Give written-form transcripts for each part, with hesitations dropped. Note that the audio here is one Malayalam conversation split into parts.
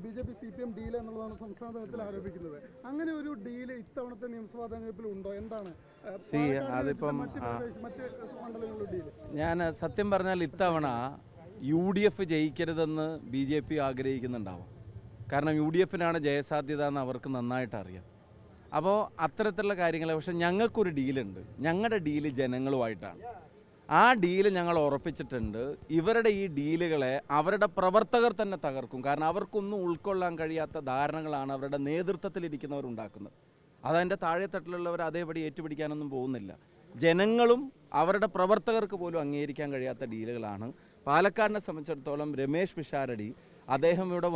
BJP CPM ഡീൽ എന്നുള്ളതാണ് സംസ്ഥാന തലത്തിൽ ആരോപിക്കുന്നത്. അങ്ങനെ ഒരു ഡീല് ഇത്തവണത്തെ നിയമസഭാ തെരഞ്ഞെടുപ്പിൽ ഉണ്ടോ? എന്താണ് അതിപ്പം മറ്റ് മണ്ഡലങ്ങളിലെ ഡീല്? ഞാൻ സത്യം പറഞ്ഞാൽ ഇത്തവണ UDF ജയിക്കരുതെന്ന് BJP ആഗ്രഹിക്കുന്നുണ്ടാവും. കാരണം UDFനാണ് ജയസാധ്യത എന്ന് അവർക്ക് നന്നായിട്ട് അറിയാം. അപ്പോൾ അത്തരത്തിലുള്ള കാര്യങ്ങൾ. പക്ഷേ ഞങ്ങൾക്കൊരു ഡീലുണ്ട്. ഞങ്ങളുടെ ഡീല് ജനങ്ങളുമായിട്ടാണ്. ആ ഡീല് ഞങ്ങൾ ഉറപ്പിച്ചിട്ടുണ്ട്. ഇവരുടെ ഈ ഡീലുകളെ അവരുടെ പ്രവർത്തകർ തന്നെ തകർക്കും. കാരണം അവർക്കൊന്നും ഉൾക്കൊള്ളാൻ കഴിയാത്ത ധാരണകളാണ് അവരുടെ നേതൃത്വത്തിലിരിക്കുന്നവർ ഉണ്ടാക്കുന്നത്. അതതിൻ്റെ താഴെത്തട്ടിലുള്ളവർ അതേപടി ഏറ്റുപിടിക്കാനൊന്നും പോകുന്നില്ല. ജനങ്ങളും അവരുടെ പ്രവർത്തകർക്ക് പോലും അംഗീകരിക്കാൻ കഴിയാത്ത ഡീലുകളാണ്. പാലക്കാടിനെ സംബന്ധിച്ചിടത്തോളം രമേശ് പിഷാരടി അദ്ദേഹം ഇവിടെ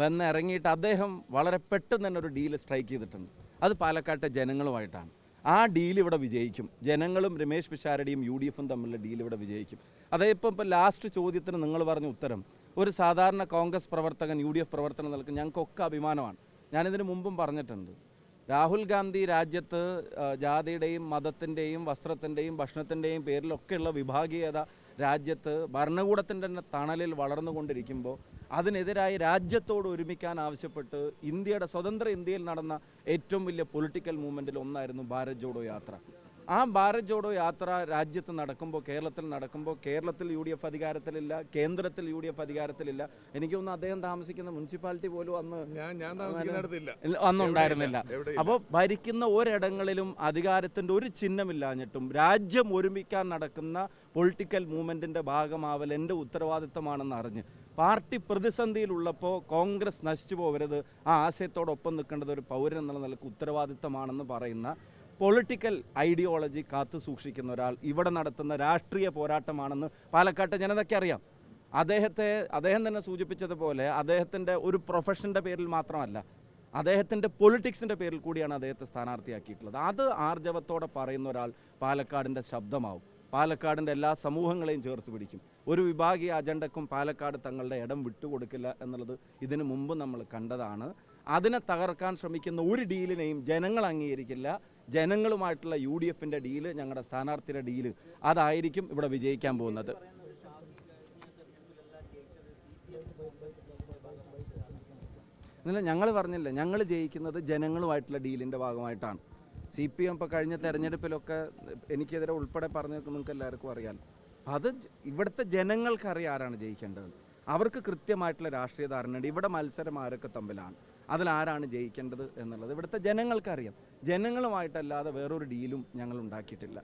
വന്നിറങ്ങിയിട്ട് അദ്ദേഹം വളരെ പെട്ടെന്ന് തന്നെ ഒരു ഡീല് സ്ട്രൈക്ക് ചെയ്തിട്ടുണ്ട്. അത് പാലക്കാട്ടെ ജനങ്ങളുമായിട്ടാണ്. ആ ഡീൽ ഇവിടെ വിജയിക്കും. ജനങ്ങളും രമേശ് പിഷാരടിയും UDFും തമ്മിലുള്ള ഡീൽ ഇവിടെ വിജയിക്കും. അതായത് ഇപ്പോൾ ലാസ്റ്റ് ചോദ്യത്തിന് നിങ്ങൾ പറഞ്ഞ ഉത്തരം, ഒരു സാധാരണ കോൺഗ്രസ് പ്രവർത്തകൻ UDF പ്രവർത്തനം നൽകും ഞങ്ങൾക്കൊക്കെ അഭിമാനമാണ്. ഞാനിതിന് മുമ്പും പറഞ്ഞിട്ടുണ്ട്. രാഹുൽ ഗാന്ധി രാജ്യത്ത് ജാതിയുടെയും മതത്തിൻ്റെയും വസ്ത്രത്തിൻ്റെയും ഭക്ഷണത്തിൻ്റെയും പേരിലൊക്കെയുള്ള വിഭാഗീയത രാജ്യത്ത് ഭരണകൂടത്തിൻ്റെ തന്നെ തണലിൽ വളർന്നുകൊണ്ടിരിക്കുമ്പോൾ അതിനെതിരായി രാജ്യത്തോട് ഒരുമിക്കാൻ ആവശ്യപ്പെട്ട് സ്വതന്ത്ര ഇന്ത്യയിൽ നടന്ന ഏറ്റവും വലിയ പൊളിറ്റിക്കൽ മൂവ്മെൻറ്റിൽ ഒന്നായിരുന്നു ഭാരത് ജോഡോ യാത്ര. ആ ഭാരത് ജോഡോ യാത്ര രാജ്യത്ത് നടക്കുമ്പോൾ, കേരളത്തിൽ UDF അധികാരത്തിലില്ല, കേന്ദ്രത്തിൽ UDF അധികാരത്തിലില്ല. എനിക്ക് തോന്നുന്നു അദ്ദേഹം താമസിക്കുന്ന മുനിസിപ്പാലിറ്റി പോലും അന്നുണ്ടായിരുന്നില്ല. അപ്പോൾ ഭരിക്കുന്ന ഒരിടങ്ങളിലും അധികാരത്തിൻ്റെ ഒരു ചിഹ്നമില്ലാഞ്ഞിട്ടും രാജ്യം ഒരുമിക്കാൻ നടക്കുന്ന പൊളിറ്റിക്കൽ മൂവ്മെൻറ്റിൻ്റെ ഭാഗമാവൽ എൻ്റെ ഉത്തരവാദിത്തമാണെന്ന് അറിഞ്ഞ് പാർട്ടി പ്രതിസന്ധിയിലുള്ളപ്പോൾ കോൺഗ്രസ് നശിച്ചു പോകരുത്, ആ ആശയത്തോടൊപ്പം നിൽക്കേണ്ടത് ഒരു പൗരൻ എന്നുള്ള നിലക്ക് ഉത്തരവാദിത്തമാണെന്ന് പറയുന്ന പൊളിറ്റിക്കൽ ഐഡിയോളജി കാത്തു സൂക്ഷിക്കുന്ന ഒരാൾ ഇവിടെ നടത്തുന്ന രാഷ്ട്രീയ പോരാട്ടമാണെന്ന് പാലക്കാട്ടെ ജനതയ്ക്ക് അറിയാം. അദ്ദേഹം തന്നെ സൂചിപ്പിച്ചതുപോലെ അദ്ദേഹത്തിൻ്റെ ഒരു പ്രൊഫഷൻ്റെ പേരിൽ മാത്രമല്ല, അദ്ദേഹത്തിൻ്റെ പൊളിറ്റിക്സിൻ്റെ പേരിൽ കൂടിയാണ് അദ്ദേഹത്തെ സ്ഥാനാർത്ഥിയാക്കിയിട്ടുള്ളത്. അത് ആർജവത്തോടെ പറയുന്ന ഒരാൾ പാലക്കാടിൻ്റെ ശബ്ദമാവും. പാലക്കാടിൻ്റെ എല്ലാ സമൂഹങ്ങളെയും ചേർത്ത് പിടിക്കും. ഒരു വിഭാഗീയ അജണ്ടക്കും പാലക്കാട് തങ്ങളുടെ ഇടം വിട്ടുകൊടുക്കില്ല എന്നുള്ളത് ഇതിനു മുമ്പ് നമ്മൾ കണ്ടതാണ്. അതിനെ തകർക്കാൻ ശ്രമിക്കുന്ന ഒരു ഡീലിനെയും ജനങ്ങൾ അംഗീകരിക്കില്ല. ജനങ്ങളുമായിട്ടുള്ള UDFൻ്റെ ഡീല്, ഞങ്ങളുടെ സ്ഥാനാർത്ഥിയുടെ ഡീല്, അതായിരിക്കും ഇവിടെ വിജയിക്കാൻ പോകുന്നത്. ഞങ്ങൾ പറഞ്ഞില്ല, ഞങ്ങൾ ജയിക്കുന്നത് ജനങ്ങളുമായിട്ടുള്ള ഡീലിൻ്റെ ഭാഗമായിട്ടാണ്. CPM ഇപ്പോൾ കഴിഞ്ഞ തെരഞ്ഞെടുപ്പിലൊക്കെ എനിക്കെതിരെ ഉൾപ്പെടെ പറഞ്ഞത് നിങ്ങൾക്ക് എല്ലാവർക്കും അറിയാം. അത് ഇവിടുത്തെ ജനങ്ങൾക്കറിയാം ആരാണ് ജയിക്കേണ്ടത്. അവർക്ക് കൃത്യമായിട്ടുള്ള രാഷ്ട്രീയ ധാരണയുണ്ട്. ഇവിടെ മത്സരം ആരൊക്കെ തമ്മിലാണ്, അതിലാരാണ് ജയിക്കേണ്ടത് എന്നുള്ളത് ഇവിടുത്തെ ജനങ്ങൾക്കറിയാം. ജനങ്ങളുമായിട്ടല്ലാതെ വേറൊരു ഡീലും ഞങ്ങൾ ഉണ്ടാക്കിയിട്ടില്ല.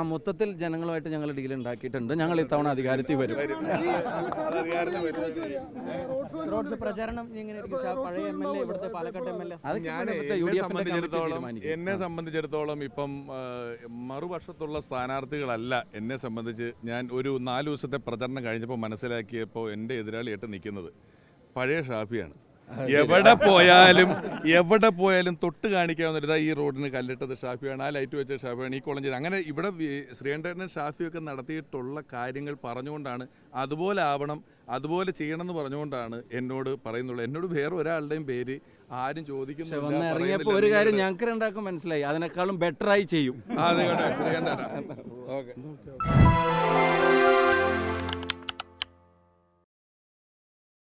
മൊത്തത്തിൽ ജനങ്ങളുമായിട്ട് ഞങ്ങൾ ഡീൽ ഉണ്ടാക്കിയിട്ടുണ്ട്. ഞങ്ങൾ ഇത്തവണ അധികാരത്തിൽ വരും. എന്നെ സംബന്ധിച്ചിടത്തോളം ഇപ്പം മറുപക്ഷത്തുള്ള സ്ഥാനാർത്ഥികളല്ല. എന്നെ സംബന്ധിച്ച് ഞാൻ ഒരു 4 ദിവസത്തെ പ്രചരണം കഴിഞ്ഞപ്പോൾ മനസ്സിലാക്കിയപ്പോൾ എൻ്റെ എതിരാളിയായിട്ട് നിൽക്കുന്നത് പഴയ ഷാഫിയാണ്. എവിടെ പോയാലും തൊട്ട് കാണിക്കാവുന്ന ഈ റോഡിന് കല്ലിട്ടത് ഷാഫിയാണ്, ആ ലൈറ്റ് വെച്ച ഷാഫിയാണ്, ഈ കോളേജിൽ അങ്ങനെ ഇവിടെ ശ്രീകണ്ഠനും ഷാഫിയൊക്കെ നടത്തിയിട്ടുള്ള കാര്യങ്ങൾ പറഞ്ഞുകൊണ്ടാണ് അതുപോലെ ആവണം, അതുപോലെ ചെയ്യണം എന്ന് പറഞ്ഞുകൊണ്ടാണ് എന്നോട് പറയുന്നുള്ളൂ. എന്നോട് വേറെ ഒരാളുടെയും പേര് ആരും ചോദിക്കുന്നില്ല. ഒരു കാര്യം ഞങ്ങൾക്ക് രണ്ടാക്കും മനസ്സിലായി, അതിനേക്കാളും ബെറ്ററായി ചെയ്യും. അതെ.